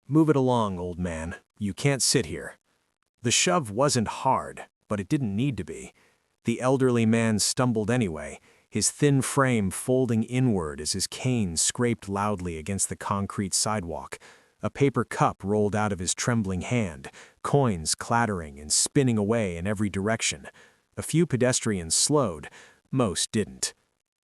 Move it along, old man. You can't sit here. The shove wasn't hard, but it didn't need to be. The elderly man stumbled anyway, his thin frame folding inward as his cane scraped loudly against the concrete sidewalk. A paper cup rolled out of his trembling hand, coins clattering and spinning away in every direction. A few pedestrians slowed, most didn't.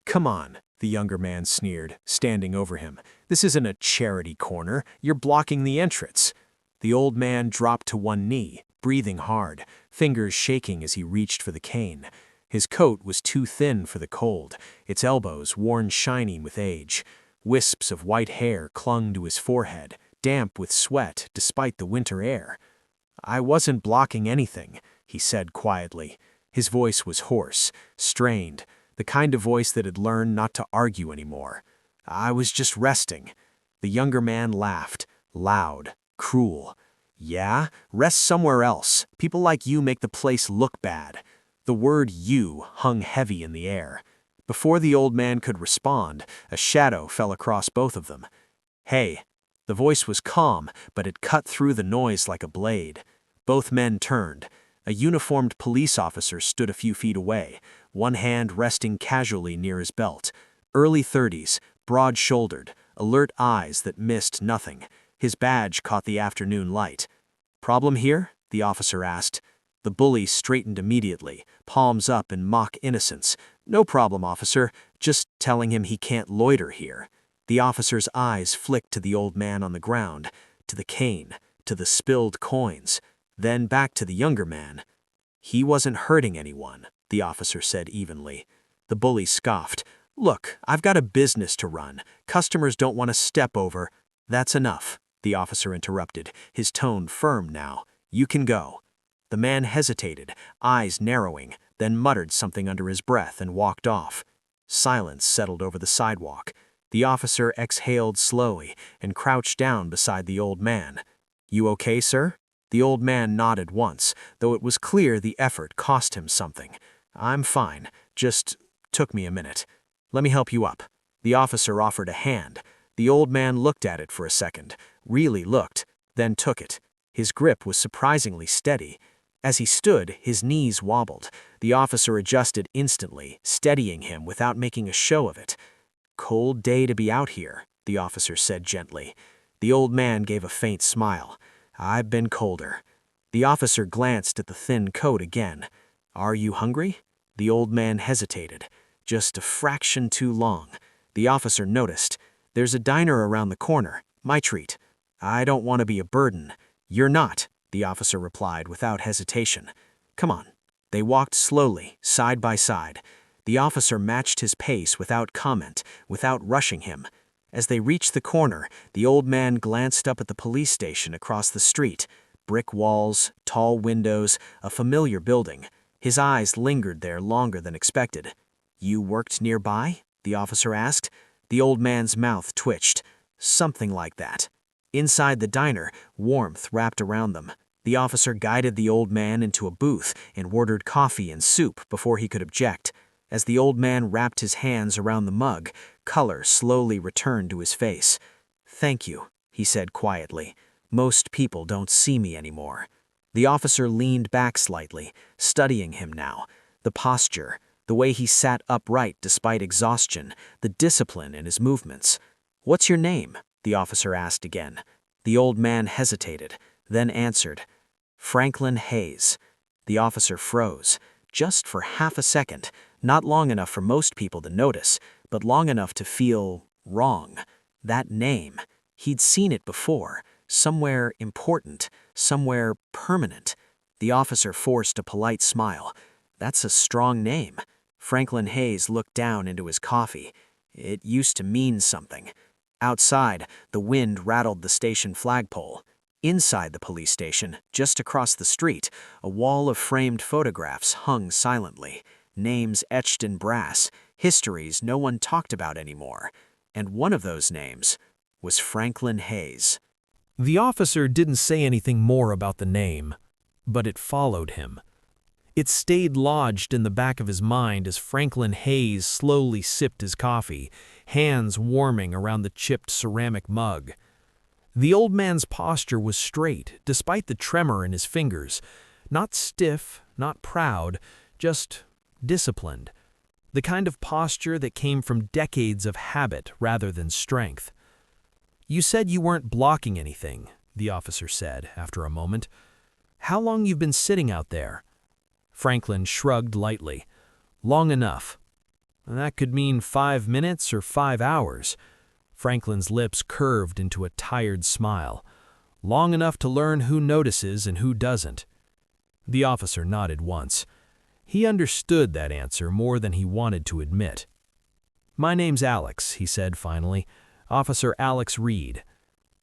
"Come on," the younger man sneered, standing over him. "This isn't a charity corner. You're blocking the entrance." The old man dropped to one knee, breathing hard, fingers shaking as he reached for the cane. His coat was too thin for the cold, its elbows worn shiny with age. Wisps of white hair clung to his forehead, damp with sweat despite the winter air. "I wasn't blocking anything," he said quietly. His voice was hoarse, strained, the kind of voice that had learned not to argue anymore. "I was just resting." The younger man laughed, loud, cruel. "Yeah? Rest somewhere else. People like you make the place look bad." The word "you" hung heavy in the air. Before the old man could respond, a shadow fell across both of them. "Hey." The voice was calm, but it cut through the noise like a blade. Both men turned. A uniformed police officer stood a few feet away, one hand resting casually near his belt. Early 30s, broad-shouldered, alert eyes that missed nothing. His badge caught the afternoon light. "Problem here?" the officer asked. The bully straightened immediately, palms up in mock innocence. "No problem, officer. Just telling him he can't loiter here." The officer's eyes flicked to the old man on the ground, to the cane, to the spilled coins, then back to the younger man. "He wasn't hurting anyone," the officer said evenly. The bully scoffed. "Look, I've got a business to run. Customers don't want to step over." "That's enough," the officer interrupted, his tone firm now. "You can go." The man hesitated, eyes narrowing, then muttered something under his breath and walked off. Silence settled over the sidewalk. The officer exhaled slowly and crouched down beside the old man. "You okay, sir?" The old man nodded once, though it was clear the effort cost him something. "I'm fine. Just took me a minute. Let me help you up." The officer offered a hand. The old man looked at it for a second, really looked, then took it. His grip was surprisingly steady. As he stood, his knees wobbled. The officer adjusted instantly, steadying him without making a show of it. "Cold day to be out here," the officer said gently. The old man gave a faint smile. "I've been colder." The officer glanced at the thin coat again. "Are you hungry?" The old man hesitated. "Just a fraction too long." The officer noticed. "There's a diner around the corner. My treat." "I don't want to be a burden." "You're not," the officer replied without hesitation. "Come on." They walked slowly, side by side. The officer matched his pace without comment, without rushing him. As they reached the corner, the old man glanced up at the police station across the street. Brick walls, tall windows, a familiar building. His eyes lingered there longer than expected. "You worked nearby?" the officer asked. The old man's mouth twitched. "Something like that." Inside the diner, warmth wrapped around them. The officer guided the old man into a booth and ordered coffee and soup before he could object. As the old man wrapped his hands around the mug, color slowly returned to his face. "Thank you," he said quietly. "Most people don't see me anymore." The officer leaned back slightly, studying him now. The posture, the way he sat upright despite exhaustion, the discipline in his movements. "What's your name?" the officer asked again. The old man hesitated, then answered. "Franklin Hayes." The officer froze, just for half a second, not long enough for most people to notice, but long enough to feel wrong. That name, he'd seen it before, somewhere important, somewhere permanent. The officer forced a polite smile. "That's a strong name." Franklin Hayes looked down into his coffee. "It used to mean something." Outside, the wind rattled the station flagpole. Inside the police station, just across the street, a wall of framed photographs hung silently. Names etched in brass, histories no one talked about anymore. And one of those names was Franklin Hayes. The officer didn't say anything more about the name, but it followed him. It stayed lodged in the back of his mind as Franklin Hayes slowly sipped his coffee, hands warming around the chipped ceramic mug. The old man's posture was straight, despite the tremor in his fingers. Not stiff, not proud, just disciplined. The kind of posture that came from decades of habit rather than strength. "You said you weren't blocking anything," the officer said after a moment. "How long you've been sitting out there?" Franklin shrugged lightly. "Long enough." "That could mean 5 minutes or 5 hours. Franklin's lips curved into a tired smile. "Long enough to learn who notices and who doesn't." The officer nodded once. He understood that answer more than he wanted to admit. "My name's Alex," he said finally. "Officer Alex Reed."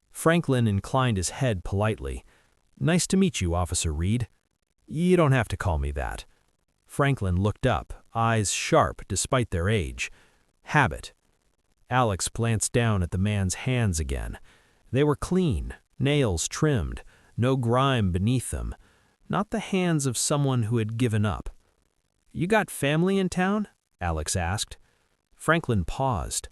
Franklin inclined his head politely. "Nice to meet you, Officer Reed." "You don't have to call me that." Franklin looked up, eyes sharp despite their age. "Habit." Alex glanced down at the man's hands again. They were clean, nails trimmed, no grime beneath them. Not the hands of someone who had given up. "You got family in town?" Alex asked. Franklin paused.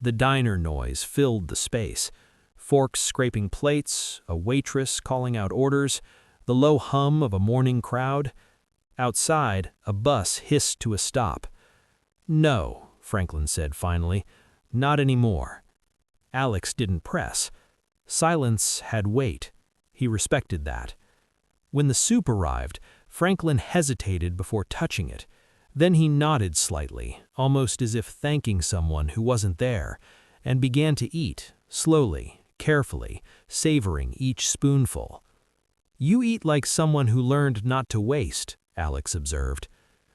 The diner noise filled the space. Forks scraping plates, a waitress calling out orders, the low hum of a morning crowd. Outside, a bus hissed to a stop. "No," Franklin said finally. "Not anymore." Alex didn't press. Silence had weight. He respected that. When the soup arrived, Franklin hesitated before touching it. Then he nodded slightly, almost as if thanking someone who wasn't there, and began to eat, slowly, carefully, savoring each spoonful. "You eat like someone who learned not to waste," Alex observed.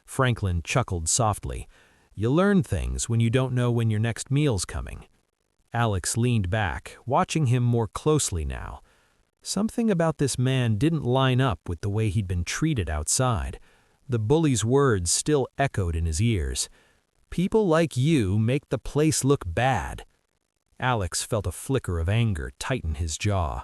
Franklin chuckled softly. "You learn things when you don't know when your next meal's coming." Alex leaned back, watching him more closely now. Something about this man didn't line up with the way he'd been treated outside. The bully's words still echoed in his ears. "People like you make the place look bad." Alex felt a flicker of anger tighten his jaw.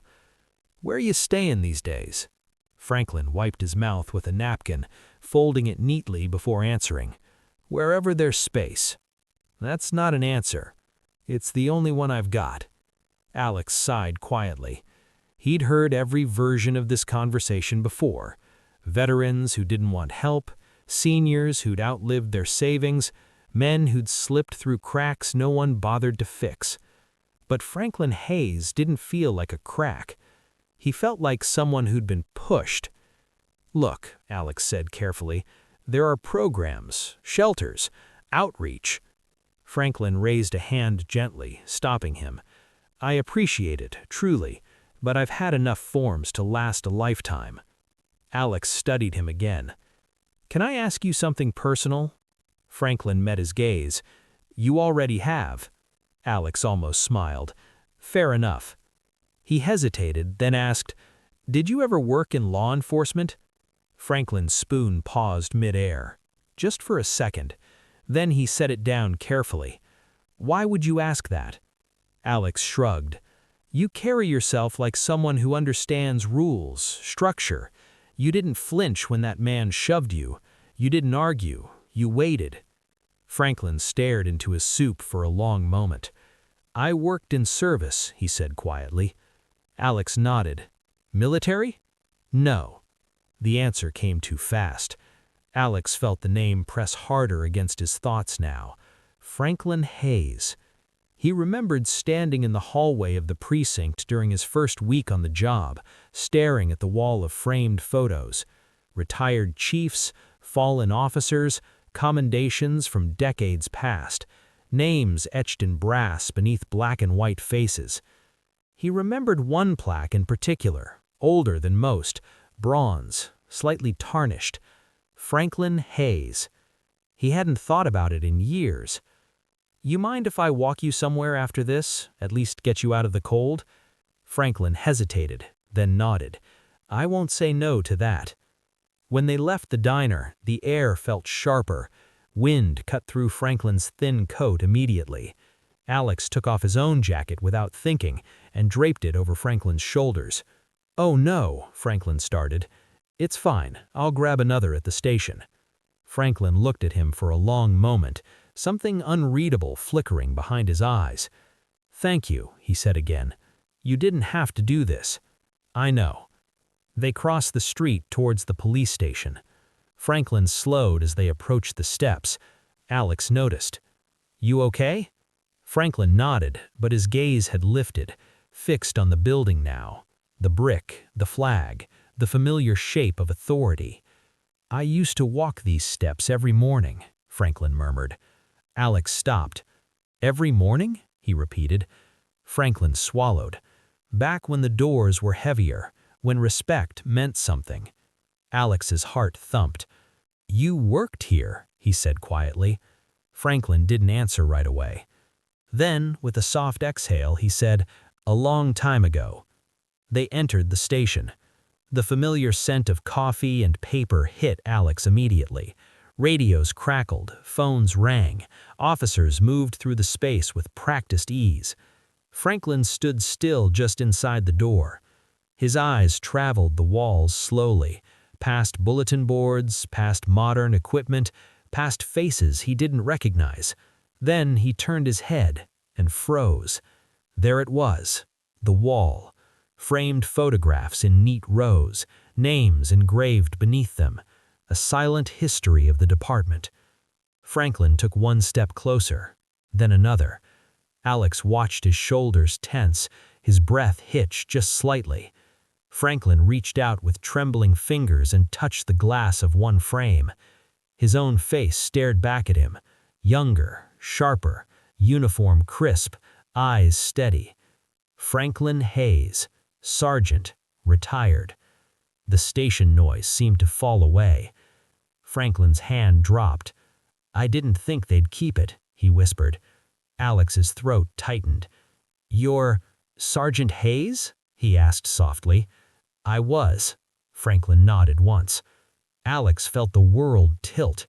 "Where you staying these days?" Franklin wiped his mouth with a napkin, folding it neatly before answering. "Wherever there's space." "That's not an answer. It's the only one I've got." Alex sighed quietly. He'd heard every version of this conversation before. Veterans who didn't want help, seniors who'd outlived their savings, men who'd slipped through cracks no one bothered to fix. But Franklin Hayes didn't feel like a crack. He felt like someone who'd been pushed. "Look," Alex said carefully, "there are programs, shelters, outreach." Franklin raised a hand gently, stopping him. "I appreciate it, truly, but I've had enough forms to last a lifetime." Alex studied him again. "Can I ask you something personal?" Franklin met his gaze. "You already have." Alex almost smiled. "Fair enough." He hesitated, then asked, "Did you ever work in law enforcement?" Franklin's spoon paused mid-air. Just for a second. Then he set it down carefully. "Why would you ask that?" Alex shrugged. "You carry yourself like someone who understands rules, structure. You didn't flinch when that man shoved you. You didn't argue. You waited." Franklin stared into his soup for a long moment. "I worked in service," he said quietly. Alex nodded. "Military?" "No." The answer came too fast. Alex felt the name press harder against his thoughts now. Franklin Hayes. He remembered standing in the hallway of the precinct during his first week on the job, staring at the wall of framed photos. Retired chiefs, fallen officers, commendations from decades past, names etched in brass beneath black and white faces. He remembered one plaque in particular, older than most, bronze, slightly tarnished. Franklin Hayes. He hadn't thought about it in years. "You mind if I walk you somewhere after this, at least get you out of the cold?" Franklin hesitated, then nodded. "I won't say no to that." When they left the diner, the air felt sharper. Wind cut through Franklin's thin coat immediately. Alex took off his own jacket without thinking and draped it over Franklin's shoulders. "Oh no," Franklin started. "It's fine. I'll grab another at the station." Franklin looked at him for a long moment, something unreadable flickering behind his eyes. "Thank you," he said again. You didn't have to do this. I know. They crossed the street towards the police station. Franklin slowed as they approached the steps. Alex noticed. You okay? Franklin nodded, but his gaze had lifted, fixed on the building now. The brick, the flag, the familiar shape of authority. I used to walk these steps every morning, Franklin murmured. Alex stopped. Every morning? He repeated. Franklin swallowed. Back when the doors were heavier, when respect meant something. Alex's heart thumped. You worked here, he said quietly. Franklin didn't answer right away. Then, with a soft exhale, he said, a long time ago. They entered the station. The familiar scent of coffee and paper hit Alex immediately. Radios crackled, phones rang, officers moved through the space with practiced ease. Franklin stood still just inside the door. His eyes traveled the walls slowly, past bulletin boards, past modern equipment, past faces he didn't recognize. Then he turned his head and froze. There it was, the wall. Framed photographs in neat rows, names engraved beneath them, a silent history of the department. Franklin took one step closer, then another. Alex watched his shoulders tense, his breath hitch just slightly. Franklin reached out with trembling fingers and touched the glass of one frame. His own face stared back at him, younger, sharper, uniform crisp, eyes steady. Franklin Hayes, Sergeant, retired. The station noise seemed to fall away. Franklin's hand dropped. I didn't think they'd keep it, he whispered. Alex's throat tightened. You're Sergeant Hayes? He asked softly. I was. Franklin nodded once. Alex felt the world tilt.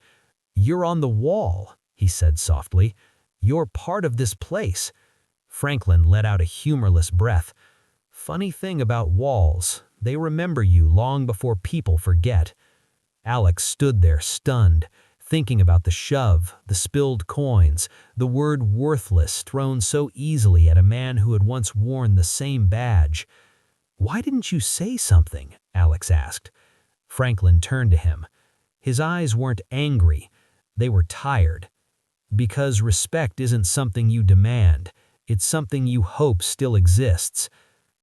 You're on the wall, he said softly. You're part of this place. Franklin let out a humorless breath. Funny thing about walls, they remember you long before people forget. Alex stood there stunned, thinking about the shove, the spilled coins, the word worthless thrown so easily at a man who had once worn the same badge. Why didn't you say something? Alex asked. Franklin turned to him. His eyes weren't angry, they were tired. Because respect isn't something you demand, it's something you hope still exists.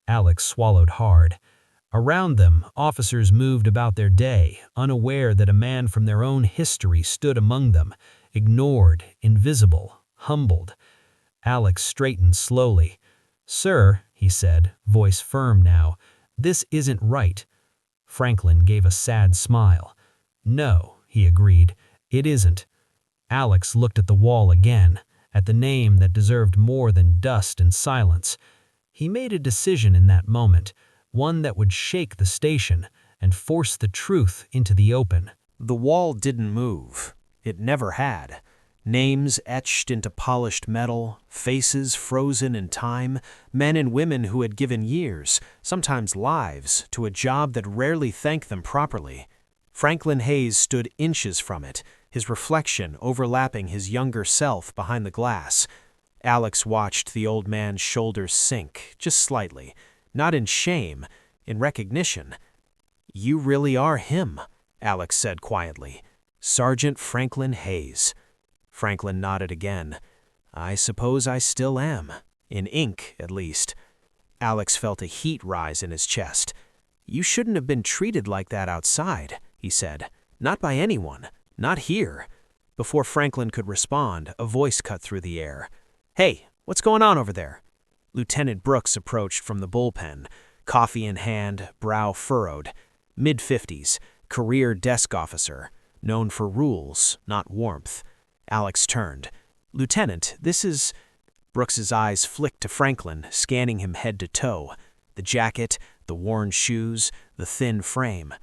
Alex swallowed hard. Around them, officers moved about their day, unaware that a man from their own history stood among them, ignored, invisible, humbled. Alex straightened slowly. Sir, he said, voice firm now, this isn't right. Franklin gave a sad smile. No, he agreed, it isn't. Alex looked at the wall again, at the name that deserved more than dust and silence. He made a decision in that moment, one that would shake the station and force the truth into the open. The wall didn't move. It never had. Names etched into polished metal, faces frozen in time, men and women who had given years, sometimes lives, to a job that rarely thanked them properly. Franklin Hayes stood inches from it, his reflection overlapping his younger self behind the glass. Alex watched the old man's shoulders sink, just slightly, not in shame, in recognition. You really are him, Alex said quietly. Sergeant Franklin Hayes. Franklin nodded again. I suppose I still am. In ink, at least. Alex felt a heat rise in his chest. You shouldn't have been treated like that outside, he said. Not by anyone. Not here. Before Franklin could respond, a voice cut through the air. Hey, what's going on over there? Lieutenant Brooks approached from the bullpen, coffee in hand, brow furrowed. Mid-50s, career desk officer, known for rules, not warmth. Alex turned. Lieutenant, this is... Brooks's eyes flicked to Franklin, scanning him head to toe. The jacket, the worn shoes, the thin frame.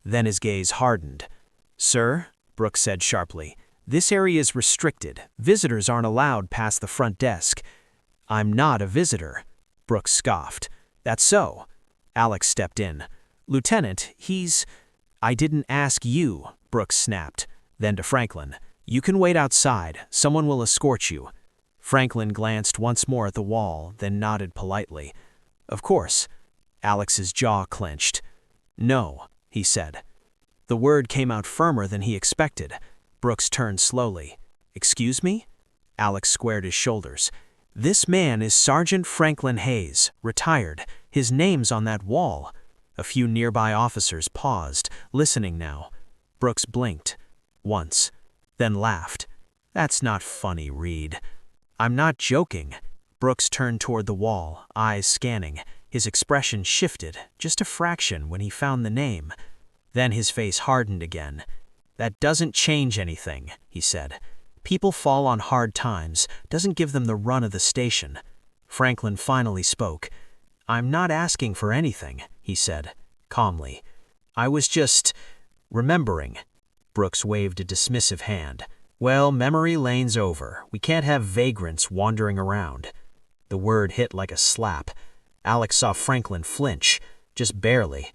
Then his gaze hardened. Sir, Brooks said sharply, this area is restricted. Visitors aren't allowed past the front desk. I'm not a visitor, Brooks scoffed. That's so. Alex stepped in. Lieutenant, he's... I didn't ask you, Brooks snapped. Then to Franklin. You can wait outside. Someone will escort you. Franklin glanced once more at the wall, then nodded politely. Of course. Alex's jaw clenched. No, he said. The word came out firmer than he expected. Brooks turned slowly. Excuse me? Alex squared his shoulders. This man is Sergeant Franklin Hayes, retired. His name's on that wall. A few nearby officers paused, listening now. Brooks blinked. Once. Then laughed. That's not funny, Reed. I'm not joking. Brooks turned toward the wall, eyes scanning. His expression shifted, just a fraction, when he found the name. Then his face hardened again. That doesn't change anything, he said. People fall on hard times, doesn't give them the run of the station. Franklin finally spoke. I'm not asking for anything, he said, calmly. I was just remembering. Brooks waved a dismissive hand. Well, memory lane's over. We can't have vagrants wandering around. The word hit like a slap. Alex saw Franklin flinch, just barely.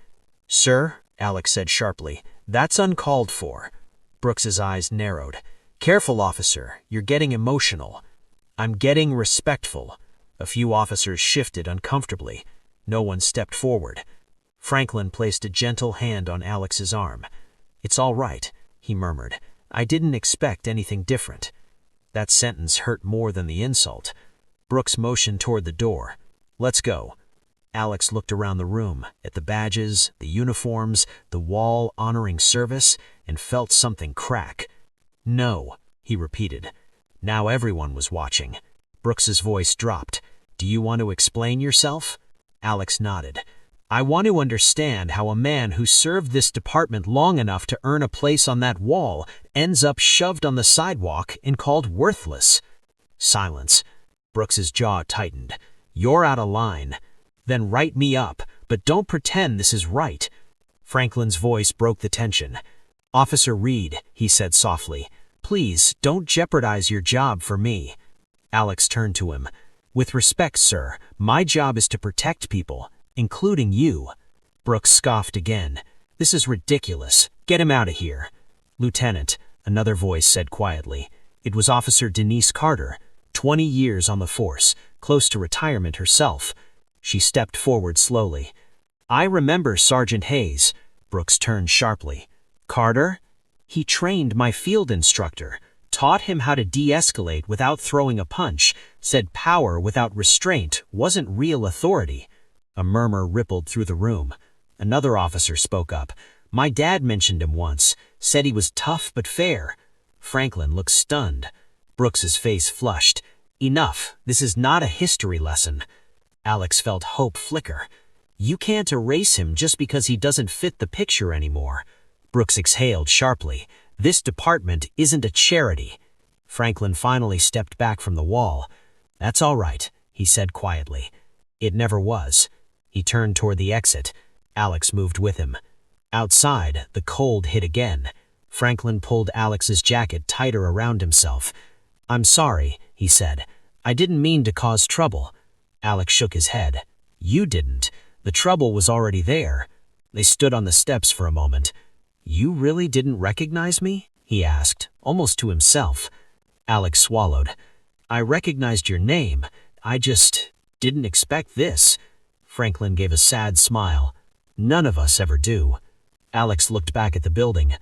Sir, Alex said sharply, that's uncalled for. Brooks's eyes narrowed. Careful, officer, you're getting emotional. I'm getting respectful. A few officers shifted uncomfortably. No one stepped forward. Franklin placed a gentle hand on Alex's arm. It's all right, he murmured. I didn't expect anything different. That sentence hurt more than the insult. Brooks motioned toward the door. Let's go. Alex looked around the room, at the badges, the uniforms, the wall honoring service, and felt something crack. No, he repeated. Now everyone was watching. Brooks's voice dropped. Do you want to explain yourself? Alex nodded. I want to understand how a man who served this department long enough to earn a place on that wall ends up shoved on the sidewalk and called worthless. Silence. Brooks's jaw tightened. You're out of line. Then write me up, but don't pretend this is right. Franklin's voice broke the tension. Officer Reed, he said softly, please don't jeopardize your job for me. Alex turned to him. With respect, sir, my job is to protect people, including you. Brooks scoffed again. This is ridiculous. Get him out of here. Lieutenant, another voice said quietly. It was Officer Denise Carter, 20 years on the force, close to retirement herself. She stepped forward slowly. I remember Sergeant Hayes. Brooks turned sharply. Carter? He trained my field instructor, taught him how to de-escalate without throwing a punch, said power without restraint wasn't real authority. A murmur rippled through the room. Another officer spoke up. My dad mentioned him once, said he was tough but fair. Franklin looked stunned. Brooks's face flushed. Enough, this is not a history lesson. Alex felt hope flicker. You can't erase him just because he doesn't fit the picture anymore. Brooks exhaled sharply. This department isn't a charity. Franklin finally stepped back from the wall. That's all right, he said quietly. It never was. He turned toward the exit. Alex moved with him. Outside, the cold hit again. Franklin pulled Alex's jacket tighter around himself. I'm sorry, he said. I didn't mean to cause trouble. Alex shook his head. You didn't. The trouble was already there. They stood on the steps for a moment. You really didn't recognize me? He asked, almost to himself. Alex swallowed. I recognized your name. I just didn't expect this. Franklin gave a sad smile. None of us ever do. Alex looked back at the building.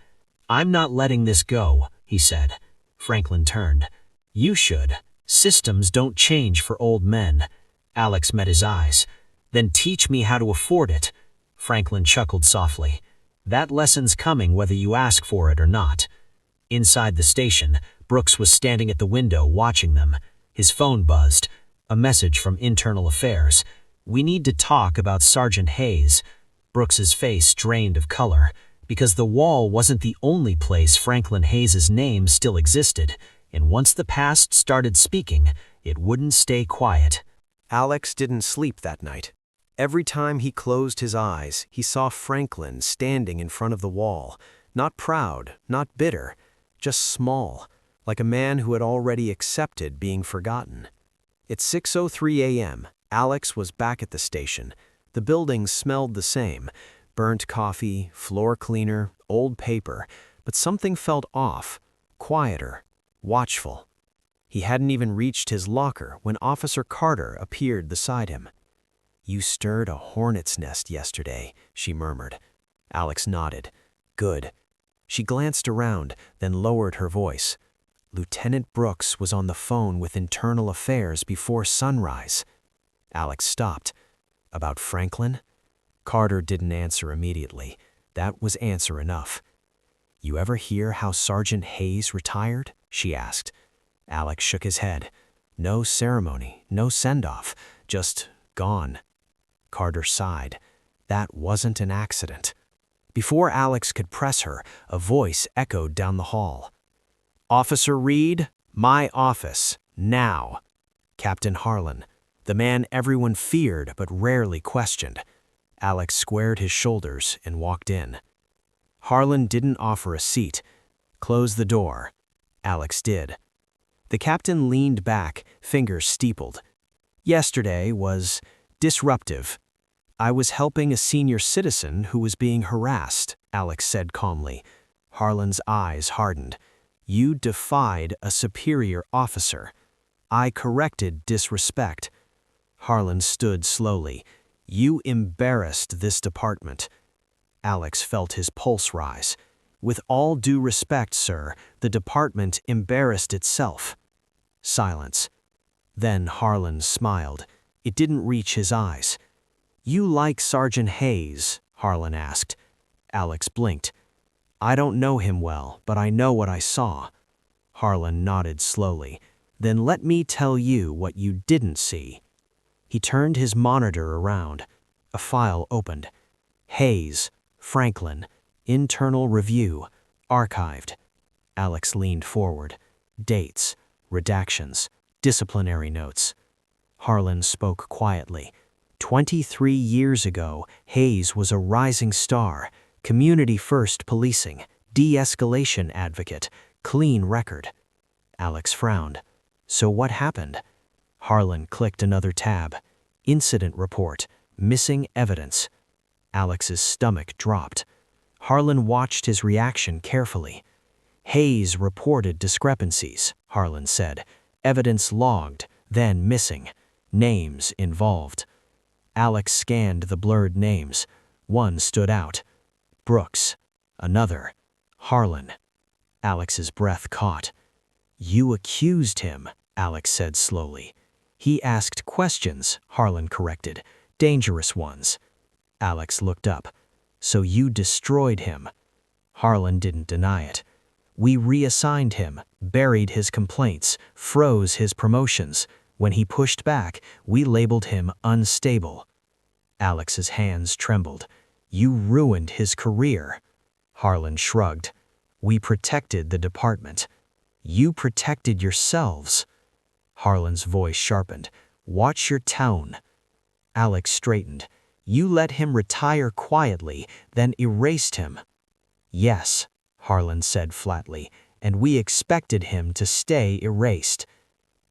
I'm not letting this go, he said. Franklin turned. You should. Systems don't change for old men. Alex met his eyes. Then teach me how to afford it. Franklin chuckled softly. That lesson's coming whether you ask for it or not. Inside the station, Brooks was standing at the window watching them. His phone buzzed. A message from Internal Affairs. We need to talk about Sergeant Hayes. Brooks's face drained of color, because the wall wasn't the only place Franklin Hayes's name still existed, and once the past started speaking, it wouldn't stay quiet. Alex didn't sleep that night. Every time he closed his eyes, he saw Franklin standing in front of the wall, not proud, not bitter, just small, like a man who had already accepted being forgotten. At 6:03 a.m., Alex was back at the station. The building smelled the same, burnt coffee, floor cleaner, old paper, but something felt off, quieter, watchful. He hadn't even reached his locker when Officer Carter appeared beside him. "You stirred a hornet's nest yesterday," she murmured. Alex nodded. "Good." She glanced around, then lowered her voice. "Lieutenant Brooks was on the phone with Internal Affairs before sunrise." Alex stopped. "About Franklin?" Carter didn't answer immediately. That was answer enough. "You ever hear how Sergeant Hayes retired?" she asked. Alex shook his head. "No ceremony, no send-off, just gone." Carter sighed. That wasn't an accident. Before Alex could press her, a voice echoed down the hall. "Officer Reed, my office, now." Captain Harlan, the man everyone feared but rarely questioned. Alex squared his shoulders and walked in. Harlan didn't offer a seat. "Close the door." Alex did. The captain leaned back, fingers steepled. "Yesterday was disruptive. I was helping a senior citizen who was being harassed," Alex said calmly. Harlan's eyes hardened. "You defied a superior officer. I corrected disrespect." Harlan stood slowly. "You embarrassed this department." Alex felt his pulse rise. "With all due respect, sir, the department embarrassed itself." Silence. Then Harlan smiled. It didn't reach his eyes. "You like Sergeant Hayes?" Harlan asked. Alex blinked. "I don't know him well, but I know what I saw." Harlan nodded slowly. "Then let me tell you what you didn't see." He turned his monitor around. A file opened. "Hayes, Franklin, internal review, archived." Alex leaned forward. Dates, redactions, disciplinary notes. Harlan spoke quietly. 23 years ago, Hayes was a rising star, community-first policing, de-escalation advocate, clean record. Alex frowned. "So what happened?" Harlan clicked another tab. Incident report, missing evidence. Alex's stomach dropped. Harlan watched his reaction carefully. "Hayes reported discrepancies," Harlan said. "Evidence logged, then missing. Names involved." Alex scanned the blurred names. One stood out. Brooks. Another. Harlan. Alex's breath caught. "You accused him," Alex said slowly. "He asked questions," Harlan corrected. "Dangerous ones." Alex looked up. "So you destroyed him." Harlan didn't deny it. "We reassigned him, buried his complaints, froze his promotions. When he pushed back, we labeled him unstable." Alex's hands trembled. "You ruined his career." Harlan shrugged. "We protected the department." "You protected yourselves." Harlan's voice sharpened. "Watch your tone." Alex straightened. "You let him retire quietly, then erased him." "Yes," Harlan said flatly, "and we expected him to stay erased."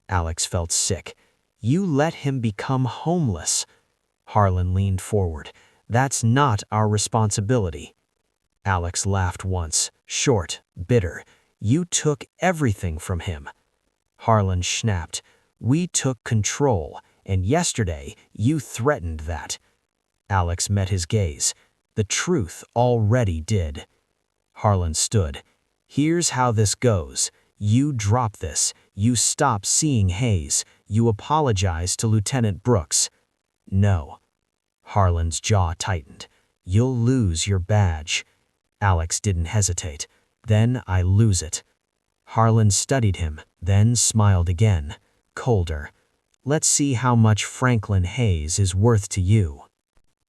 Alex felt sick. "You let him become homeless." Harlan leaned forward. "That's not our responsibility." Alex laughed once, short, bitter. "You took everything from him." Harlan snapped. "We took control, and yesterday you threatened that." Alex met his gaze. "The truth already did." Harlan stood. "Here's how this goes. You drop this. You stop seeing Hayes. You apologize to Lieutenant Brooks." "No." Harlan's jaw tightened. "You'll lose your badge." Alex didn't hesitate. "Then I lose it." Harlan studied him, then smiled again, colder. "Let's see how much Franklin Hayes is worth to you."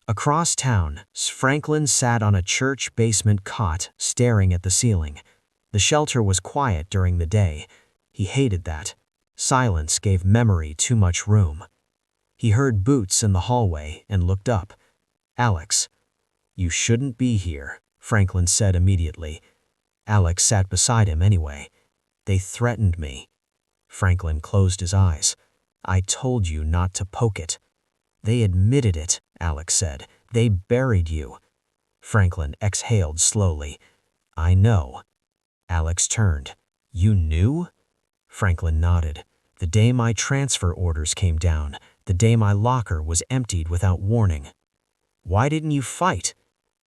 Across town, Franklin sat on a church basement cot, staring at the ceiling. The shelter was quiet during the day. He hated that. Silence gave memory too much room. He heard boots in the hallway and looked up. "Alex." "You shouldn't be here," Franklin said immediately. Alex sat beside him anyway. "They threatened me." Franklin closed his eyes. "I told you not to poke it." "They admitted it," Alex said. "They buried you." Franklin exhaled slowly. "I know." Alex turned. "You knew?" Franklin nodded. "The day my transfer orders came down, The day my locker was emptied without warning. Why didn't you fight?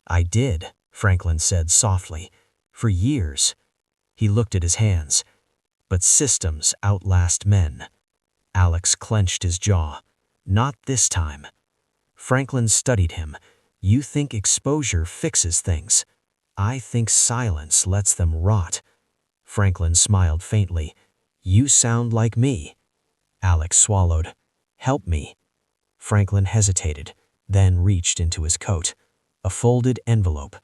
I did, Franklin said softly. For years. He looked at his hands. But systems outlast men. Alex clenched his jaw. Not this time. Franklin studied him. You think exposure fixes things. I think silence lets them rot. Franklin smiled faintly. You sound like me. Alex swallowed. Help me. Franklin hesitated, then reached into his coat. A folded envelope.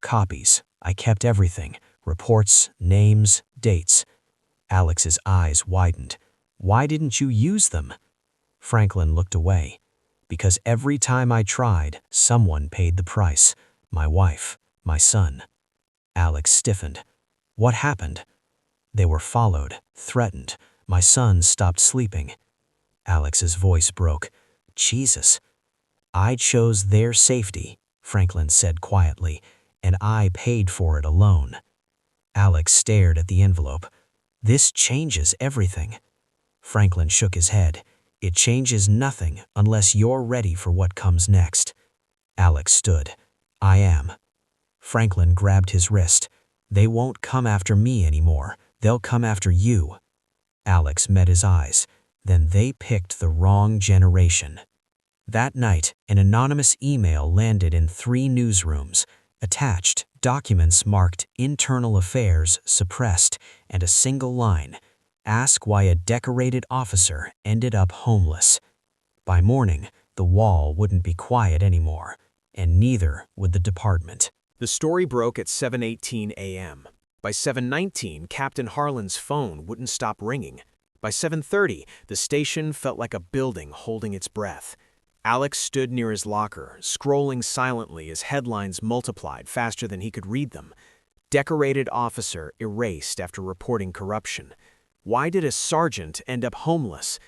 Copies. I kept everything. Reports, names, dates. Alex's eyes widened. Why didn't you use them? Franklin looked away. Because every time I tried, someone paid the price. My wife, my son. Alex stiffened. What happened? They were followed, threatened. My son stopped sleeping. Alex's voice broke. Jesus. I chose their safety, Franklin said quietly, and I paid for it alone. Alex stared at the envelope. This changes everything. Franklin shook his head. It changes nothing unless you're ready for what comes next. Alex stood. I am. Franklin grabbed his wrist. They won't come after me anymore. They'll come after you. Alex met his eyes. Then they picked the wrong generation. That night, an anonymous email landed in 3 newsrooms. Attached, documents marked Internal Affairs suppressed and a single line. Ask why a decorated officer ended up homeless. By morning, the wall wouldn't be quiet anymore, and neither would the department. The story broke at 7:18 a.m. By 7:19, Captain Harlan's phone wouldn't stop ringing. By 7:30, the station felt like a building holding its breath. Alex stood near his locker, scrolling silently as headlines multiplied faster than he could read them. Decorated officer erased after reporting corruption. Why did a sergeant end up homeless?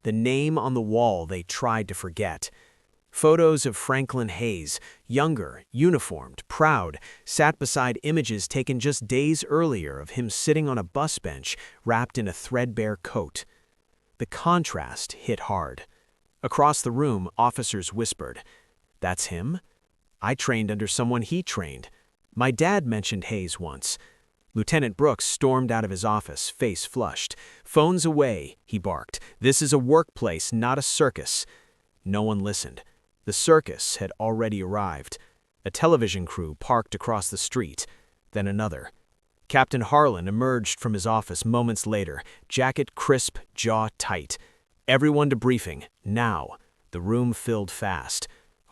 The name on the wall they tried to forget. Photos of Franklin Hayes, younger, uniformed, proud, sat beside images taken just days earlier of him sitting on a bus bench wrapped in a threadbare coat. The contrast hit hard. Across the room, officers whispered, "That's him? I trained under someone he trained. My dad mentioned Hayes once." Lieutenant Brooks stormed out of his office, face flushed. "Phones away," he barked. "This is a workplace, not a circus." No one listened. The circus had already arrived. A television crew parked across the street, then another. Captain Harlan emerged from his office moments later, jacket crisp, jaw tight. "Everyone to briefing, now." The room filled fast.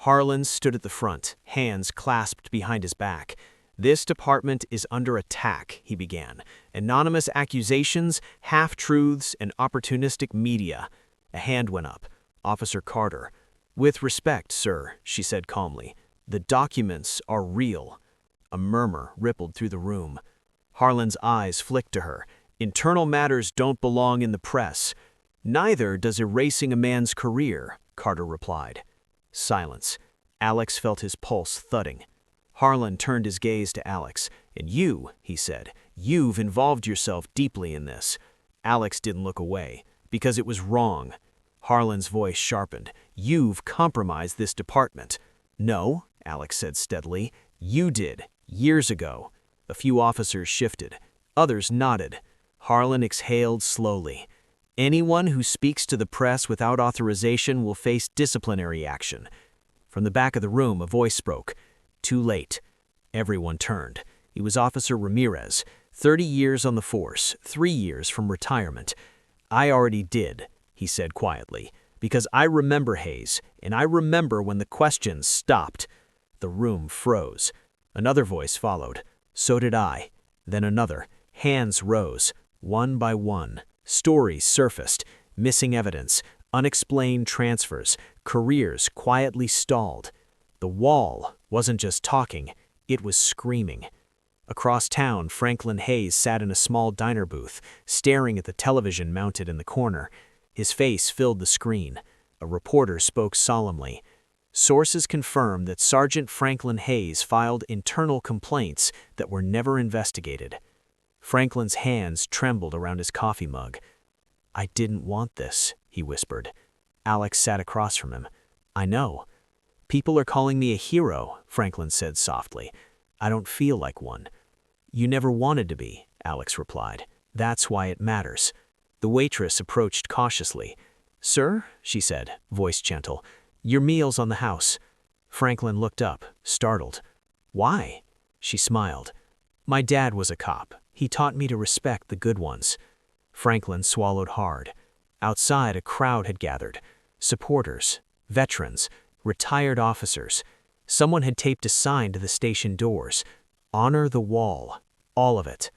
Harlan stood at the front, hands clasped behind his back. "This department is under attack," he began. "Anonymous accusations, half-truths, and opportunistic media." A hand went up. Officer Carter. "With respect, sir," she said calmly, "the documents are real." A murmur rippled through the room. Harlan's eyes flicked to her. "Internal matters don't belong in the press." "Neither does erasing a man's career," Carter replied. Silence. Alex felt his pulse thudding. Harlan turned his gaze to Alex. "And you," he said, "you've involved yourself deeply in this." Alex didn't look away, because it was wrong. Harlan's voice sharpened. "You've compromised this department." "No," Alex said steadily. "You did, years ago." A few officers shifted. Others nodded. Harlan exhaled slowly. "Anyone who speaks to the press without authorization will face disciplinary action." From the back of the room, a voice spoke. "Too late." Everyone turned. It was Officer Ramirez, 30 years on the force, 3 years from retirement. "I already did," he said quietly, "because I remember Hayes, and I remember when the questions stopped." The room froze. Another voice followed. "So did I." Then another. Hands rose, one by one. Stories surfaced, missing evidence, unexplained transfers, careers quietly stalled. The wall wasn't just talking, it was screaming. Across town, Franklin Hayes sat in a small diner booth, staring at the television mounted in the corner. His face filled the screen. A reporter spoke solemnly. "Sources confirm that Sergeant Franklin Hayes filed internal complaints that were never investigated." Franklin's hands trembled around his coffee mug. "I didn't want this," he whispered. Alex sat across from him. I know. People are calling me a hero, Franklin said softly. I don't feel like one. You never wanted to be, Alex replied. That's why it matters. The waitress approached cautiously. Sir, she said, voice gentle, your meal's on the house. Franklin looked up, startled. Why? She smiled. My dad was a cop. He taught me to respect the good ones. Franklin swallowed hard. Outside, a crowd had gathered. Supporters, veterans, retired officers. Someone had taped a sign to the station doors. Honor the wall. All of it.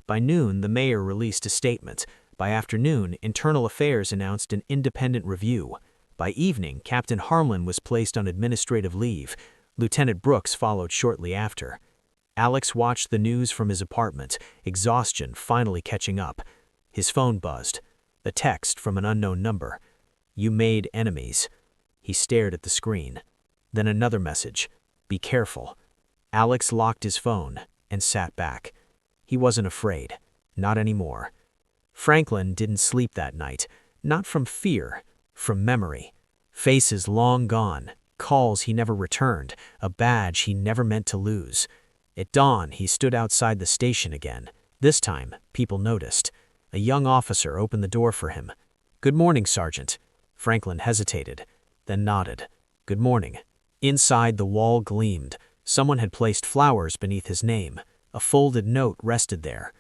By noon, the mayor released a statement. By afternoon, Internal Affairs announced an independent review. By evening, Captain Harlan was placed on administrative leave. Lieutenant Brooks followed shortly after. Alex watched the news from his apartment, exhaustion finally catching up. His phone buzzed. A text from an unknown number. You made enemies. He stared at the screen. Then another message. Be careful. Alex locked his phone and sat back. He wasn't afraid. Not anymore. Franklin didn't sleep that night. Not from fear, from memory. Faces long gone, calls he never returned, a badge he never meant to lose. At dawn, he stood outside the station again. This time, people noticed. A young officer opened the door for him. Good morning, Sergeant. Franklin hesitated, then nodded. Good morning. Inside, the wall gleamed. Someone had placed flowers beneath his name. A folded note rested there.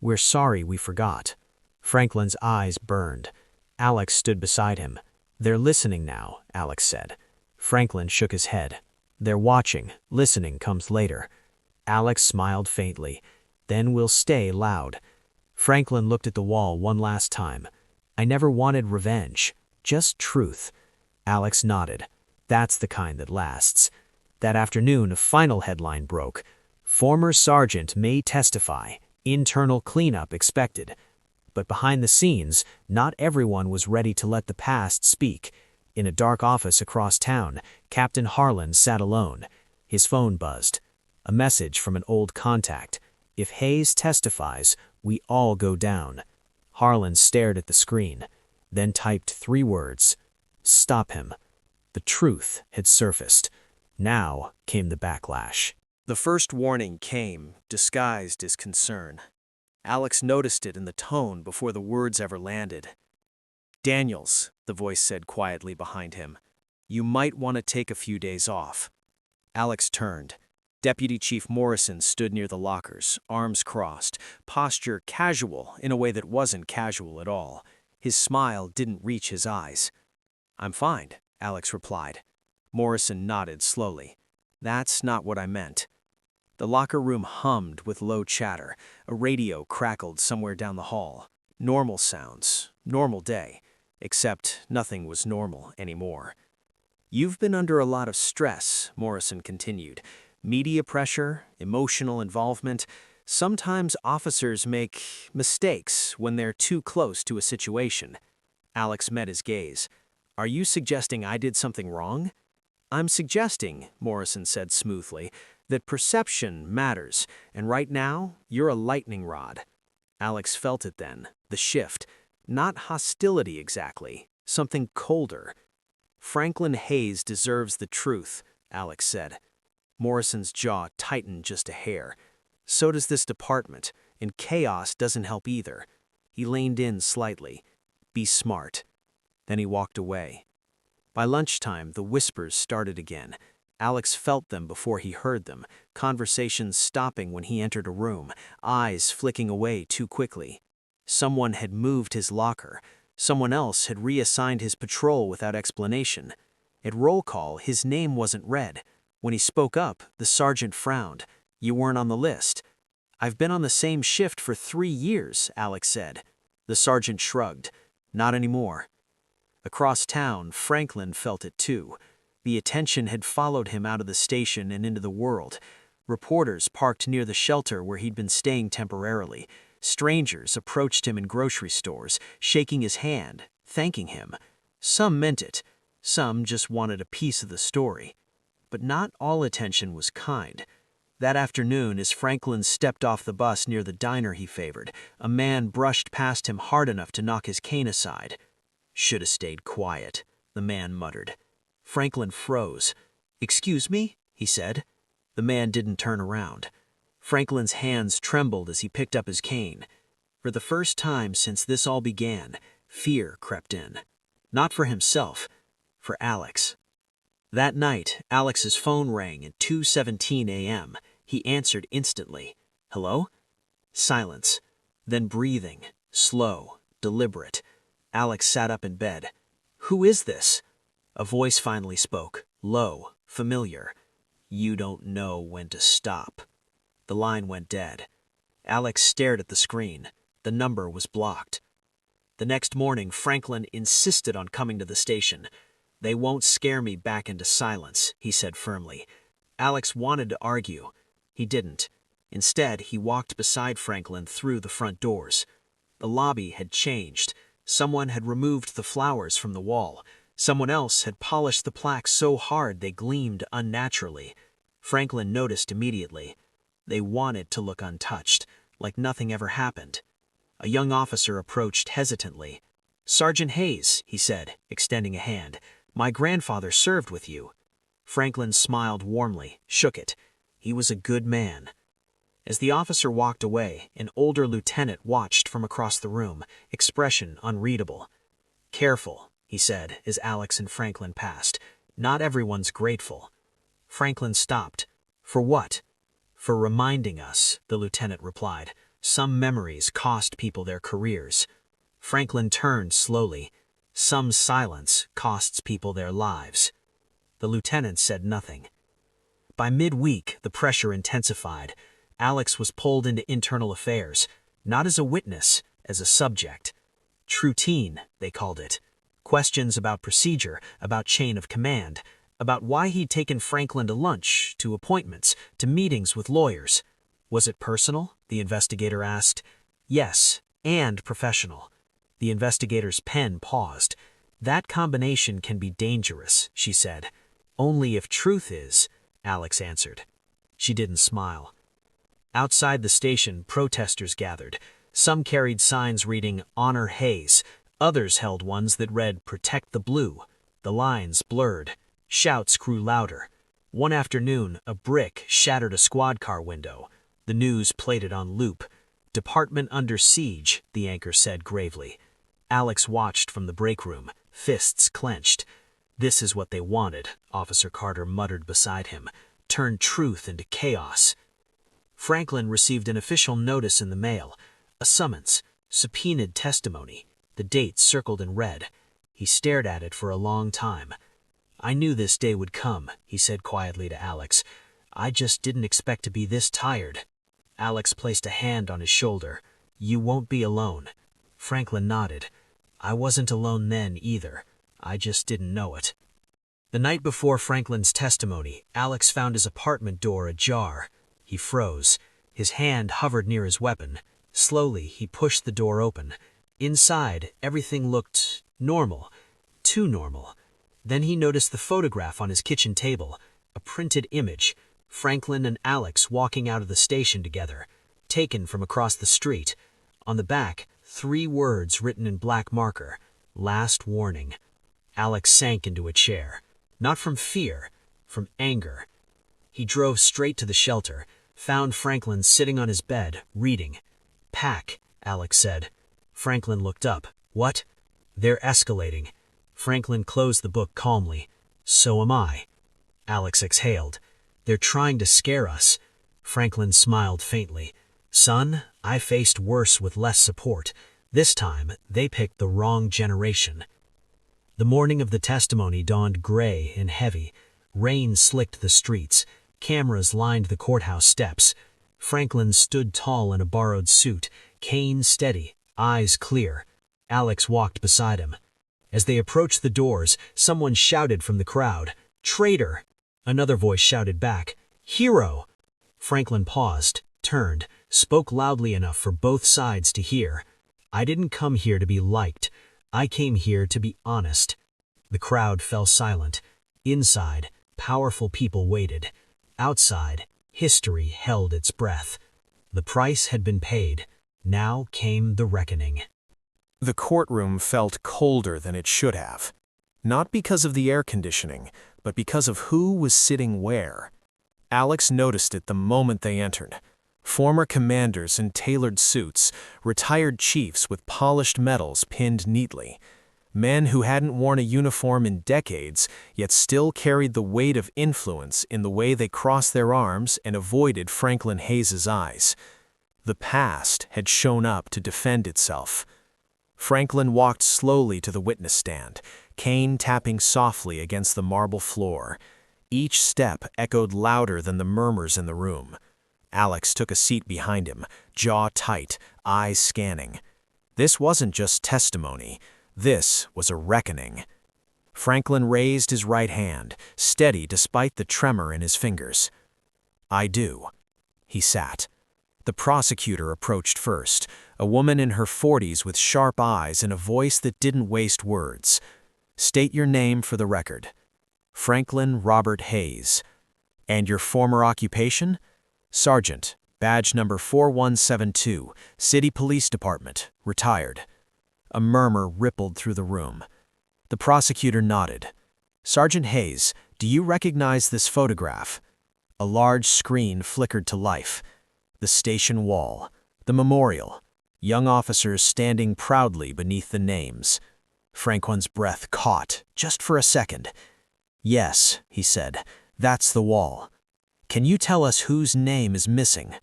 We're sorry we forgot. Franklin's eyes burned. Alex stood beside him. They're listening now, Alex said. Franklin shook his head. They're watching. Listening comes later. Alex smiled faintly. Then we'll stay loud. Franklin looked at the wall one last time. I never wanted revenge. Just truth. Alex nodded. That's the kind that lasts. That afternoon, a final headline broke. Former sergeant may testify. Internal cleanup expected. But behind the scenes, not everyone was ready to let the past speak. In a dark office across town, Captain Harlan sat alone. His phone buzzed. A message from an old contact. If Hayes testifies, we all go down. Harlan stared at the screen, then typed 3 words. Stop him. The truth had surfaced. Now came the backlash. The first warning came, disguised as concern. Alex noticed it in the tone before the words ever landed. Daniels, the voice said quietly behind him, you might want to take a few days off. Alex turned. Deputy Chief Morrison stood near the lockers, arms crossed, posture casual in a way that wasn't casual at all. His smile didn't reach his eyes. I'm fine, Alex replied. Morrison nodded slowly. That's not what I meant. The locker room hummed with low chatter. A radio crackled somewhere down the hall. Normal sounds, normal day, except nothing was normal anymore. You've been under a lot of stress, Morrison continued. Media pressure, emotional involvement. Sometimes officers make mistakes when they're too close to a situation. Alex met his gaze. Are you suggesting I did something wrong? I'm suggesting, Morrison said smoothly, that perception matters, and right now, you're a lightning rod. Alex felt it then, the shift. Not hostility exactly, something colder. Franklin Hayes deserves the truth, Alex said. Morrison's jaw tightened just a hair. So does this department, and chaos doesn't help either. He leaned in slightly. Be smart. Then he walked away. By lunchtime, the whispers started again. Alex felt them before he heard them, conversations stopping when he entered a room, eyes flicking away too quickly. Someone had moved his locker. Someone else had reassigned his patrol without explanation. At roll call, his name wasn't read. When he spoke up, the sergeant frowned. You weren't on the list. I've been on the same shift for 3 years, Alex said. The sergeant shrugged. Not anymore. Across town, Franklin felt it too. The attention had followed him out of the station and into the world. Reporters parked near the shelter where he'd been staying temporarily. Strangers approached him in grocery stores, shaking his hand, thanking him. Some meant it. Some just wanted a piece of the story. But not all attention was kind. That afternoon, as Franklin stepped off the bus near the diner he favored, a man brushed past him hard enough to knock his cane aside. Should have stayed quiet, the the man muttered. Franklin froze. "Excuse me?" he said. The man didn't turn around. Franklin's hands trembled as he picked up his cane. For the first time since this all began, fear crept in. Not for himself, for Alex. That night, Alex's phone rang at 2:17 a.m. He answered instantly. "Hello?" Silence. Then breathing, slow, deliberate. Alex sat up in bed. "Who is this?" A voice finally spoke, low, familiar. "You don't know when to stop." The line went dead. Alex stared at the screen. The number was blocked. The next morning, Franklin insisted on coming to the station. "They won't scare me back into silence," he said firmly. Alex wanted to argue. He didn't. Instead, he walked beside Franklin through the front doors. The lobby had changed. Someone had removed the flowers from the wall. Someone else had polished the plaques so hard they gleamed unnaturally. Franklin noticed immediately. They wanted to look untouched, like nothing ever happened. A young officer approached hesitantly. "Sergeant Hayes," he said, extending a hand. "My grandfather served with you." Franklin smiled warmly, shook it. He was a good man. As the officer walked away, an older lieutenant watched from across the room, expression unreadable. "Careful," he said as Alex and Franklin passed. "Not everyone's grateful." Franklin stopped. "For what?" "For reminding us," the lieutenant replied. "Some memories cost people their careers." Franklin turned slowly. "Some silence costs people their lives." The lieutenant said nothing. By midweek, the pressure intensified. Alex was pulled into internal affairs, not as a witness, as a subject. Routine, they called it. Questions about procedure, about chain of command, about why he'd taken Franklin to lunch, to appointments, to meetings with lawyers. Was it personal? The investigator asked. Yes, and professional. The investigator's pen paused. "That combination can be dangerous," she said. "Only if truth is," Alex answered. She didn't smile. Outside the station, protesters gathered. Some carried signs reading, "Honor Hayes." Others held ones that read, "Protect the Blue." The lines blurred. Shouts grew louder. One afternoon, a brick shattered a squad car window. The news played it on loop. "Department under siege," the anchor said gravely. Alex watched from the break room, fists clenched. "This is what they wanted," Officer Carter muttered beside him. "Turn truth into chaos." Franklin received an official notice in the mail, a summons, subpoenaed testimony, the date circled in red. He stared at it for a long time. "I knew this day would come," he said quietly to Alex. "I just didn't expect to be this tired." Alex placed a hand on his shoulder. "You won't be alone." Franklin nodded. "I wasn't alone then either. I just didn't know it." The night before Franklin's testimony, Alex found his apartment door ajar. He froze. His hand hovered near his weapon. Slowly, he pushed the door open. Inside, everything looked normal. Too normal. Then he noticed the photograph on his kitchen table, a printed image, Franklin and Alex walking out of the station together, taken from across the street. On the back, 3 words written in black marker, "Last warning." Alex sank into a chair. Not from fear, from anger. He drove straight to the shelter, found Franklin sitting on his bed, reading. "Pack," Alex said. Franklin looked up. "What?" "They're escalating." Franklin closed the book calmly. "So am I." Alex exhaled. "They're trying to scare us." Franklin smiled faintly. "Son, I faced worse with less support. This time, they picked the wrong generation." The morning of the testimony dawned gray and heavy. Rain slicked the streets. Cameras lined the courthouse steps. Franklin stood tall in a borrowed suit, cane steady, eyes clear. Alex walked beside him. As they approached the doors, someone shouted from the crowd, "Traitor!" Another voice shouted back, "Hero!" Franklin paused, turned, spoke loudly enough for both sides to hear. "I didn't come here to be liked. I came here to be honest." The crowd fell silent. Inside, powerful people waited. Outside, history held its breath. The price had been paid. Now came the reckoning. The courtroom felt colder than it should have. Not because of the air conditioning, but because of who was sitting where. Alex noticed it the moment they entered. Former commanders in tailored suits, retired chiefs with polished medals pinned neatly. Men who hadn't worn a uniform in decades, yet still carried the weight of influence in the way they crossed their arms and avoided Franklin Hayes's eyes. The past had shown up to defend itself. Franklin walked slowly to the witness stand, cane tapping softly against the marble floor. Each step echoed louder than the murmurs in the room. Alex took a seat behind him, jaw tight, eyes scanning. This wasn't just testimony. This was a reckoning. Franklin raised his right hand, steady despite the tremor in his fingers. "I do." He sat. The prosecutor approached first, a woman in her 40s with sharp eyes and a voice that didn't waste words. "State your name for the record." "Franklin Robert Hayes." "And your former occupation?" "Sergeant, badge number 4172, City Police Department, retired." A murmur rippled through the room. The prosecutor nodded. "Sergeant Hayes, do you recognize this photograph?" A large screen flickered to life. The station wall, the memorial, young officers standing proudly beneath the names. Franklin's breath caught, just for a second. "Yes," he said, "that's the wall. Can you tell us whose name is missing?"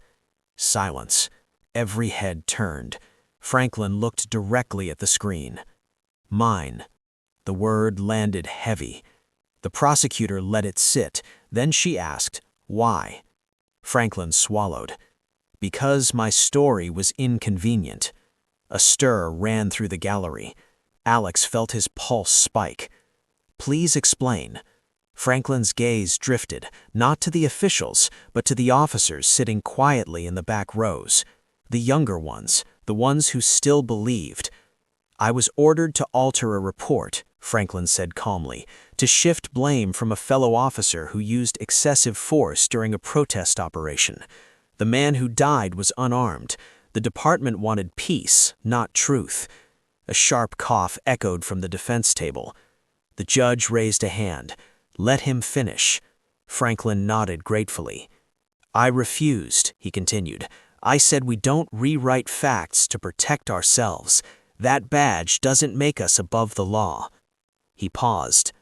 Silence. Every head turned. Franklin looked directly at the screen. "Mine." The word landed heavy. The prosecutor let it sit, then she asked, "Why?" Franklin swallowed. "Because my story was inconvenient." A stir ran through the gallery. Alex felt his pulse spike. "Please explain." Franklin's gaze drifted, not to the officials, but to the officers sitting quietly in the back rows. The younger ones, the ones who still believed. "I was ordered to alter a report," Franklin said calmly, "to shift blame from a fellow officer who used excessive force during a protest operation. The man who died was unarmed. The department wanted peace, not truth." A sharp cough echoed from the defense table. The judge raised a hand. "Let him finish." Franklin nodded gratefully. "I refused," he continued. "I said we don't rewrite facts to protect ourselves. That badge doesn't make us above the law." He paused.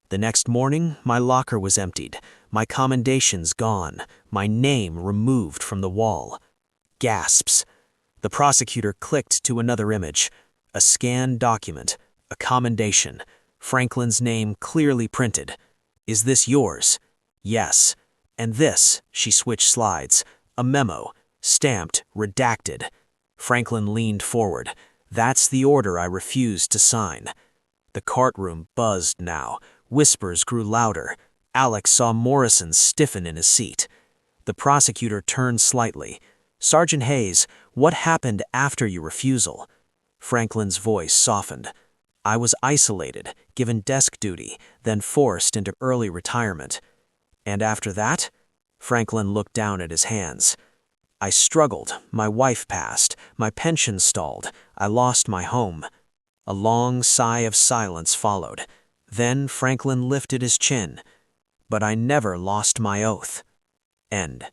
"The next morning, my locker was emptied, my commendations gone, my name removed from the wall." Gasps. The prosecutor clicked to another image. A scanned document, a commendation, Franklin's name clearly printed. "Is this yours?" "Yes." "And this," she switched slides, "a memo, stamped, redacted." Franklin leaned forward. "That's the order I refused to sign." The courtroom buzzed now. Whispers grew louder. Alex saw Morrison stiffen in his seat. The prosecutor turned slightly. "Sergeant Hayes, what happened after your refusal?" Franklin's voice softened. "I was isolated, given desk duty, then forced into early retirement." "And after that?" Franklin looked down at his hands. "I struggled, my wife passed, my pension stalled, I lost my home." A long sigh of silence followed. Then Franklin lifted his chin. "But I never lost my oath." End.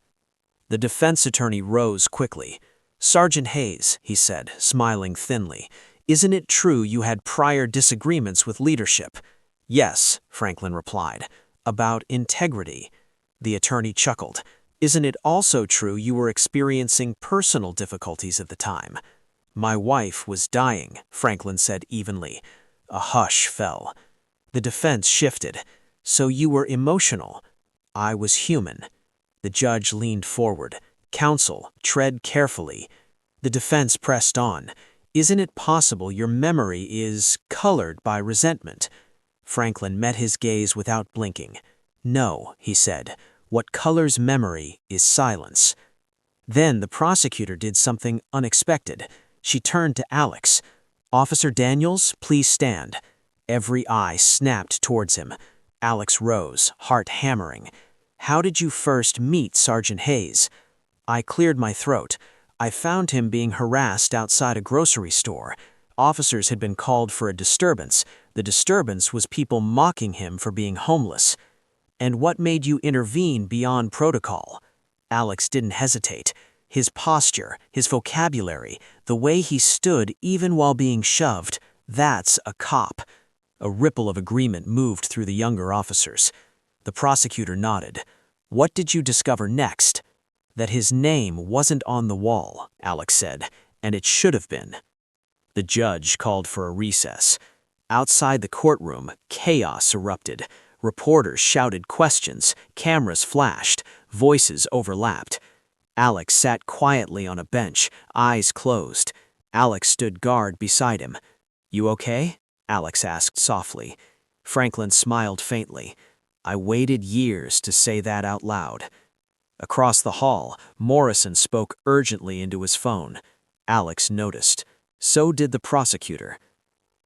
The defense attorney rose quickly. "Sergeant Hayes," he said, smiling thinly, "isn't it true you had prior disagreements with leadership?" "Yes," Franklin replied. "About integrity." The attorney chuckled. "Isn't it also true you were experiencing personal difficulties at the time?" "My wife was dying," Franklin said evenly. A hush fell. The defense shifted. "So you were emotional." "I was human." The judge leaned forward. "Counsel, tread carefully." The defense pressed on. "Isn't it possible your memory is colored by resentment?" Franklin met his gaze without blinking. "No," he said. "What colors memory is silence." Then the prosecutor did something unexpected. She turned to Alex. "Officer Daniels, please stand." Every eye snapped towards him. Alex rose, heart hammering. "How did you first meet Sergeant Hayes?" "I cleared my throat. I found him being harassed outside a grocery store. Officers had been called for a disturbance. The disturbance was people mocking him for being homeless. And what made you intervene beyond protocol? Alex didn't hesitate. His posture, his vocabulary, the way he stood even while being shoved, that's a cop. A ripple of agreement moved through the younger officers. The prosecutor nodded. What did you discover next? That his name wasn't on the wall, Alex said, and it should have been. The judge called for a recess. Outside the courtroom, chaos erupted. Reporters shouted questions, cameras flashed, voices overlapped. Alex sat quietly on a bench, eyes closed. Alex stood guard beside him. "You okay?" Alex asked softly. Franklin smiled faintly. "I waited years to say that out loud." Across the hall, Morrison spoke urgently into his phone. Alex noticed. So did the prosecutor.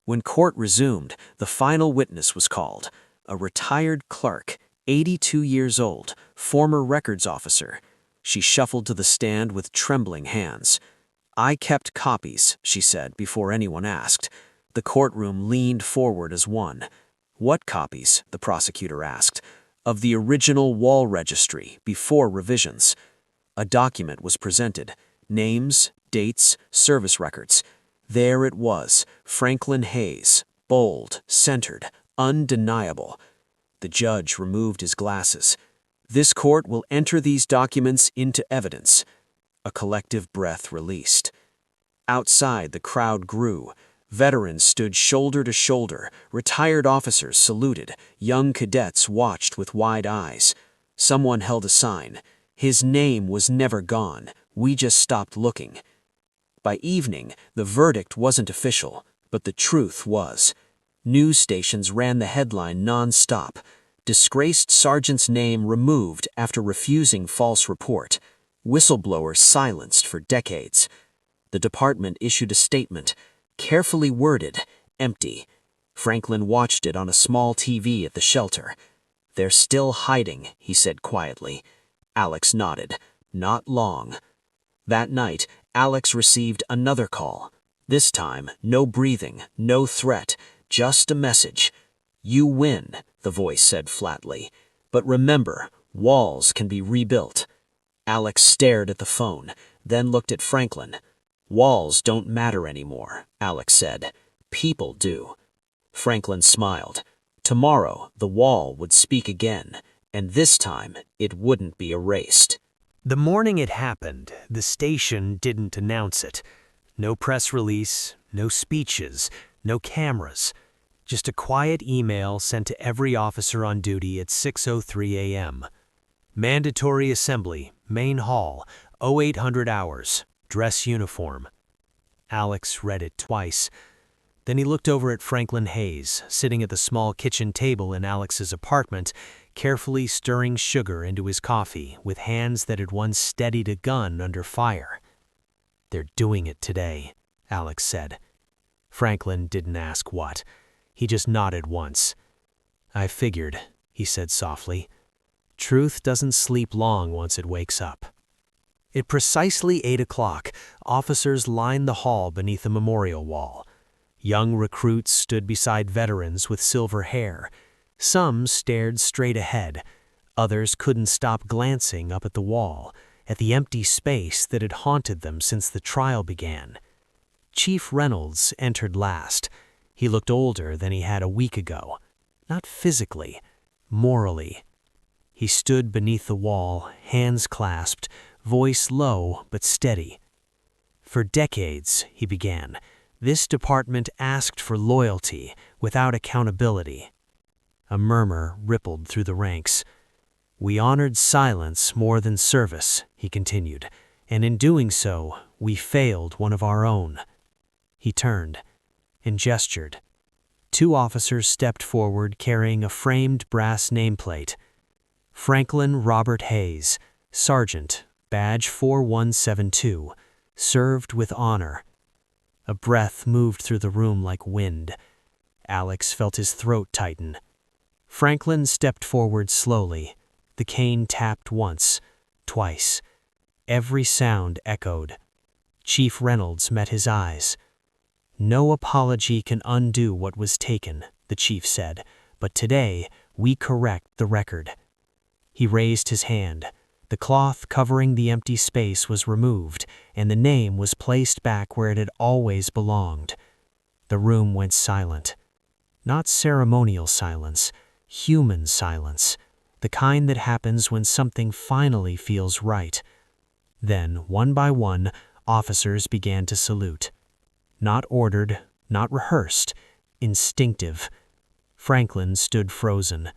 When court resumed, the final witness was called. A retired clerk, 82 years old, former records officer. She shuffled to the stand with trembling hands. "I kept copies," she said before anyone asked. The courtroom leaned forward as one. "What copies?" the prosecutor asked. "Of the original wall registry, before revisions." A document was presented. Names, dates, service records. There it was, Franklin Hayes, bold, centered, undeniable. The judge removed his glasses. "This court will enter these documents into evidence." A collective breath released. Outside, the crowd grew. Veterans stood shoulder to shoulder, retired officers saluted, young cadets watched with wide eyes. Someone held a sign. "His name was never gone. We just stopped looking." By evening, the verdict wasn't official, but the truth was. News stations ran the headline non-stop. "Disgraced sergeant's name removed after refusing false report. Whistleblower silenced for decades." The department issued a statement, carefully worded, empty. Franklin watched it on a small TV at the shelter. "They're still hiding," he said quietly. Alex nodded. "Not long." That night, Alex received another call. This time, no breathing, no threat, just a message. "You win," the voice said flatly. "But remember, walls can be rebuilt." Alex stared at the phone, then looked at Franklin. "Walls don't matter anymore," Alex said. "People do." Franklin smiled. Tomorrow, the wall would speak again, and this time, it wouldn't be erased. The morning it happened, the station didn't announce it. No press release, no speeches, no cameras. Just a quiet email sent to every officer on duty at 6:03 a.m. Mandatory assembly, main hall, 0800 hours, dress uniform. Alex read it twice. Then he looked over at Franklin Hayes, sitting at the small kitchen table in Alex's apartment, carefully stirring sugar into his coffee with hands that had once steadied a gun under fire. "They're doing it today," Alex said. Franklin didn't ask what. He just nodded once. "I figured," he said softly. "Truth doesn't sleep long once it wakes up." At precisely 8 o'clock, officers lined the hall beneath the memorial wall. Young recruits stood beside veterans with silver hair. Some stared straight ahead. Others couldn't stop glancing up at the wall, at the empty space that had haunted them since the trial began. Chief Reynolds entered last. He looked older than he had a week ago. Not physically, morally. He stood beneath the wall, hands clasped, voice low but steady. "For decades," he began, "this department asked for loyalty without accountability." A murmur rippled through the ranks. "We honored silence more than service," he continued, "and in doing so, we failed one of our own." He turned and gestured. 2 officers stepped forward carrying a framed brass nameplate. "Franklin Robert Hayes, Sergeant, Badge 4172, served with honor." A breath moved through the room like wind. Alex felt his throat tighten. Franklin stepped forward slowly. The cane tapped once, twice. Every sound echoed. Chief Reynolds met his eyes. "No apology can undo what was taken," the chief said, "but today we correct the record." He raised his hand. The cloth covering the empty space was removed, and the name was placed back where it had always belonged. The room went silent. Not ceremonial silence, human silence, the kind that happens when something finally feels right. Then, one by one, officers began to salute. Not ordered, not rehearsed, instinctive. Franklin stood frozen.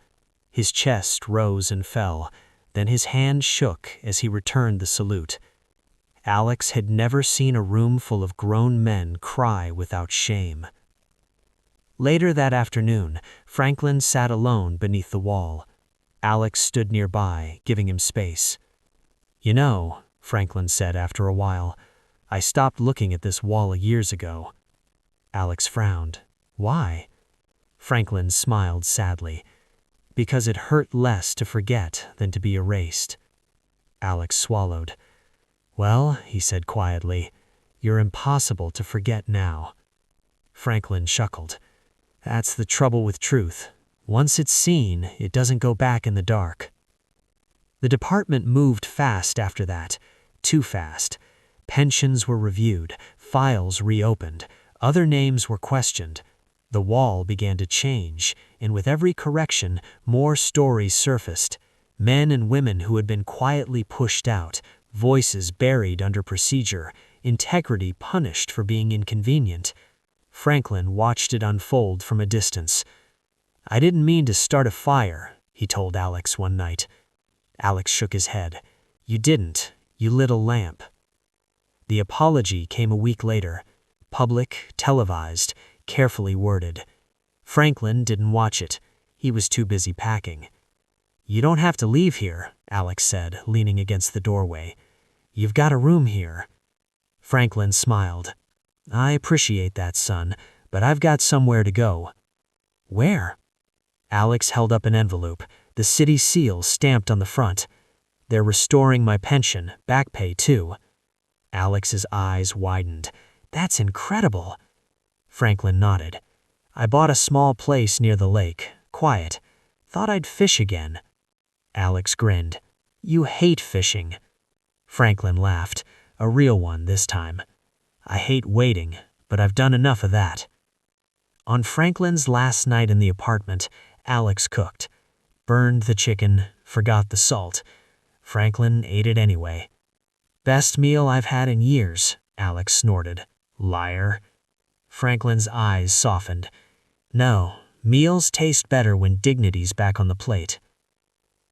His chest rose and fell, then his hand shook as he returned the salute. Alex had never seen a room full of grown men cry without shame. Later that afternoon, Franklin sat alone beneath the wall. Alex stood nearby, giving him space. "You know," Franklin said after a while, "I stopped looking at this wall years ago." Alex frowned. "Why?" Franklin smiled sadly. "Because it hurt less to forget than to be erased." Alex swallowed. "Well," he said quietly, "you're impossible to forget now." Franklin chuckled. "That's the trouble with truth. Once it's seen, it doesn't go back in the dark." The department moved fast after that. Too fast. Pensions were reviewed, files reopened, other names were questioned. The wall began to change, and with every correction, more stories surfaced. Men and women who had been quietly pushed out, voices buried under procedure, integrity punished for being inconvenient. Franklin watched it unfold from a distance. "I didn't mean to start a fire," he told Alex one night. Alex shook his head. "You didn't. You lit a lamp." The apology came a week later. Public, televised, carefully worded. Franklin didn't watch it. He was too busy packing. "You don't have to leave here," Alex said, leaning against the doorway. "You've got a room here." Franklin smiled. "I appreciate that, son, but I've got somewhere to go." "Where?" Alex held up an envelope, the city seal stamped on the front. "They're restoring my pension, back pay too." Alex's eyes widened. "That's incredible." Franklin nodded. "I bought a small place near the lake, quiet. Thought I'd fish again." Alex grinned. "You hate fishing." Franklin laughed, a real one this time. "I hate waiting, but I've done enough of that." On Franklin's last night in the apartment, Alex cooked. Burned the chicken, forgot the salt. Franklin ate it anyway. "Best meal I've had in years," Alex snorted. "Liar." Franklin's eyes softened. "No, meals taste better when dignity's back on the plate."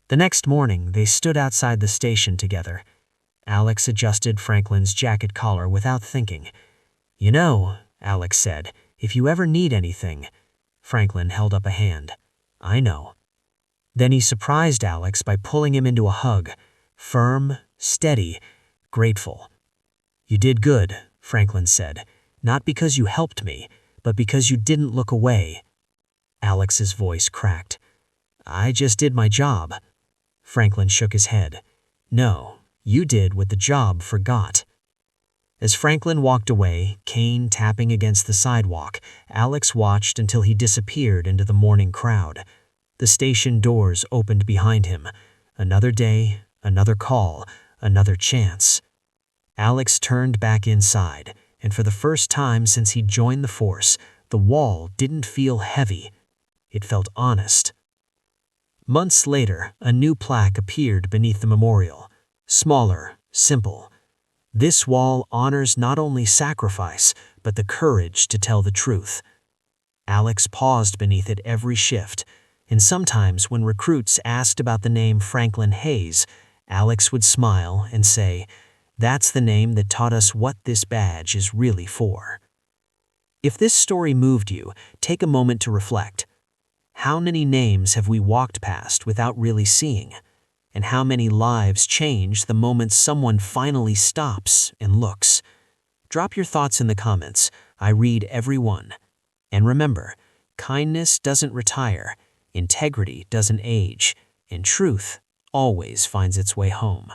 The next morning, they stood outside the station together. Alex adjusted Franklin's jacket collar without thinking. "You know," Alex said, "if you ever need anything." Franklin held up a hand. "I know." Then he surprised Alex by pulling him into a hug. Firm, steady, grateful. "You did good," Franklin said. "Not because you helped me, but because you didn't look away." Alex's voice cracked. "I just did my job." Franklin shook his head. "No, you did what the job forgot." As Franklin walked away, cane tapping against the sidewalk, Alex watched until he disappeared into the morning crowd. The station doors opened behind him. Another day, another call, another chance. Alex turned back inside, and for the first time since he joined the force, the wall didn't feel heavy. It felt honest. Months later, a new plaque appeared beneath the memorial. Smaller, simple. "This wall honors not only sacrifice, but the courage to tell the truth." Alex paused beneath it every shift, and sometimes when recruits asked about the name Franklin Hayes, Alex would smile and say, "That's the name that taught us what this badge is really for." If this story moved you, take a moment to reflect. How many names have we walked past without really seeing? And how many lives change the moment someone finally stops and looks? Drop your thoughts in the comments. I read every one. And remember, kindness doesn't retire, integrity doesn't age, and truth always finds its way home.